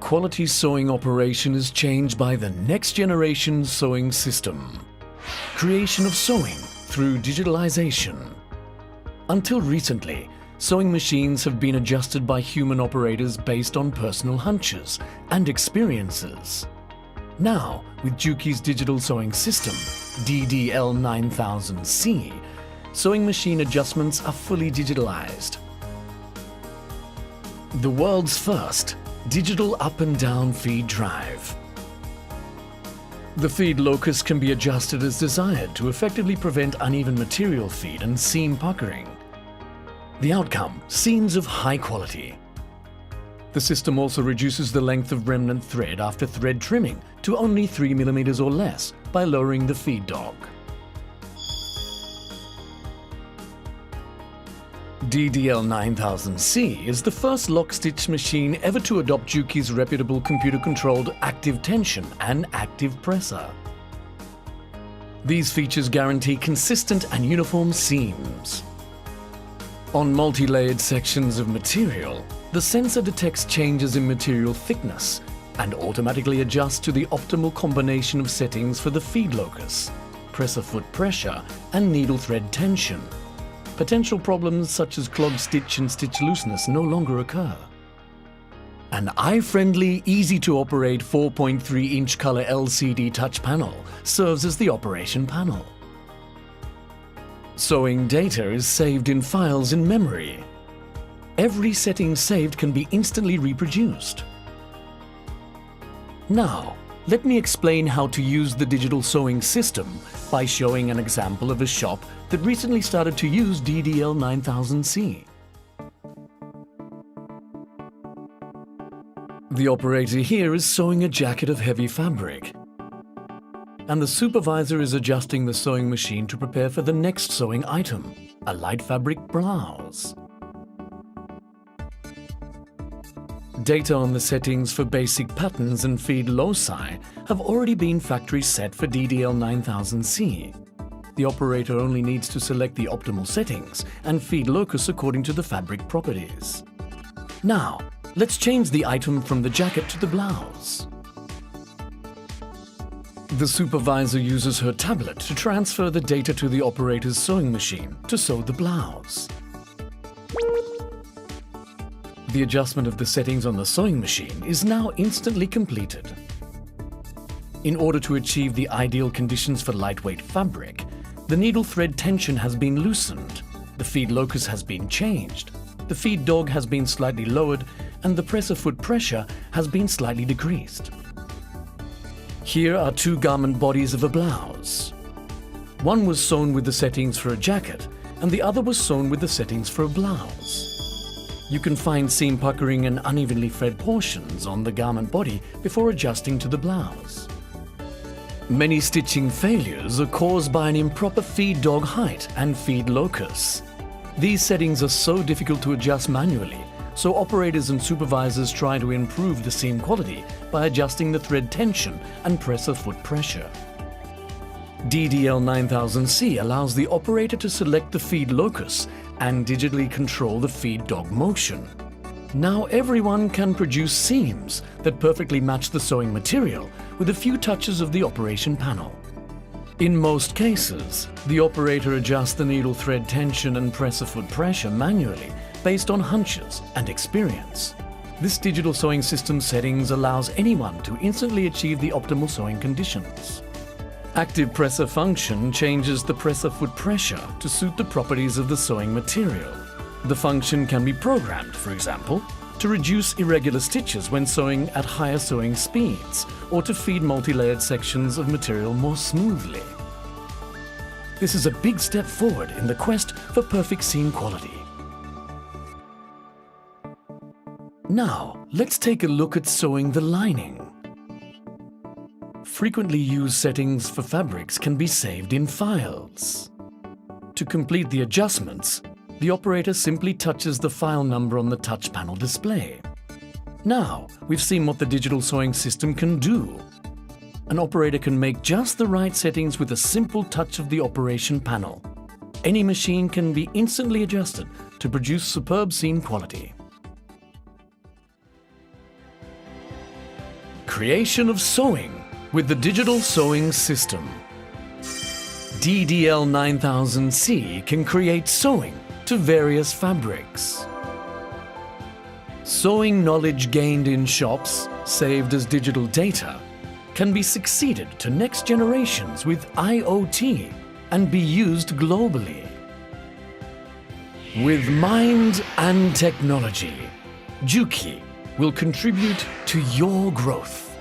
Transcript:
quality sewing operation is changed by the next generation sewing system. Creation of sewing through digitalization. Until recently, sewing machines have been adjusted by human operators based on personal hunches and experiences. Now, with Juki's digital sewing system, DDL9000C, sewing machine adjustments are fully digitalized. The world's first digital up and down feed drive. The feed locus can be adjusted as desired to effectively prevent uneven material feed and seam puckering. The outcome, seams of high quality. The system also reduces the length of remnant thread after thread trimming to only 3 mm or less by lowering the feed dog. DDL9000C is the first lock-stitch machine ever to adopt Juki's reputable computer-controlled active tension and active presser. These features guarantee consistent and uniform seams. On multi-layered sections of material, the sensor detects changes in material thickness and automatically adjusts to the optimal combination of settings for the feed locus, presser foot pressure, and needle thread tension. Potential problems such as clogged stitch and stitch looseness no longer occur. An eye-friendly, easy-to-operate 4.3-inch color LCD touch panel serves as the operation panel. Sewing data is saved in files in memory. Every setting saved can be instantly reproduced. Now, let me explain how to use the digital sewing system by showing an example of a shop that recently started to use DDL9000C. The operator here is sewing a jacket of heavy fabric, and the supervisor is adjusting the sewing machine to prepare for the next sewing item, a light fabric blouse. Data on the settings for basic patterns and feed loci have already been factory set for DDL9000C. The operator only needs to select the optimal settings and feed locus according to the fabric properties. Now, let's change the item from the jacket to the blouse. The supervisor uses her tablet to transfer the data to the operator's sewing machine to sew the blouse. The adjustment of the settings on the sewing machine is now instantly completed. In order to achieve the ideal conditions for lightweight fabric, the needle thread tension has been loosened, the feed locus has been changed, the feed dog has been slightly lowered, and the presser foot pressure has been slightly decreased. Here are two garment bodies of a blouse. One was sewn with the settings for a jacket, and the other was sewn with the settings for a blouse. You can find seam puckering and unevenly fed portions on the garment body before adjusting to the blouse. Many stitching failures are caused by an improper feed dog height and feed locus. These settings are so difficult to adjust manually, so operators and supervisors try to improve the seam quality by adjusting the thread tension and presser foot pressure. DDL9000C allows the operator to select the feed locus and digitally control the feed dog motion. Now everyone can produce seams that perfectly match the sewing material with a few touches of the operation panel. In most cases, the operator adjusts the needle thread tension and presser foot pressure manually based on hunches and experience. This digital sewing system settings allows anyone to instantly achieve the optimal sewing conditions. Active presser function changes the presser foot pressure to suit the properties of the sewing material. The function can be programmed, for example, to reduce irregular stitches when sewing at higher sewing speeds or to feed multi-layered sections of material more smoothly. This is a big step forward in the quest for perfect seam quality. Now, let's take a look at sewing the lining. Frequently used settings for fabrics can be saved in files. To complete the adjustments, the operator simply touches the file number on the touch panel display. Now, we've seen what the digital sewing system can do. An operator can make just the right settings with a simple touch of the operation panel. Any machine can be instantly adjusted to produce superb seam quality. creation of sewing with the digital sewing system. DDL9000C can create sewing to various fabrics. Sewing knowledge gained in shops, saved as digital data, can be succeeded to next generations with IoT and be used globally. With mind and technology, Juki will contribute to your growth.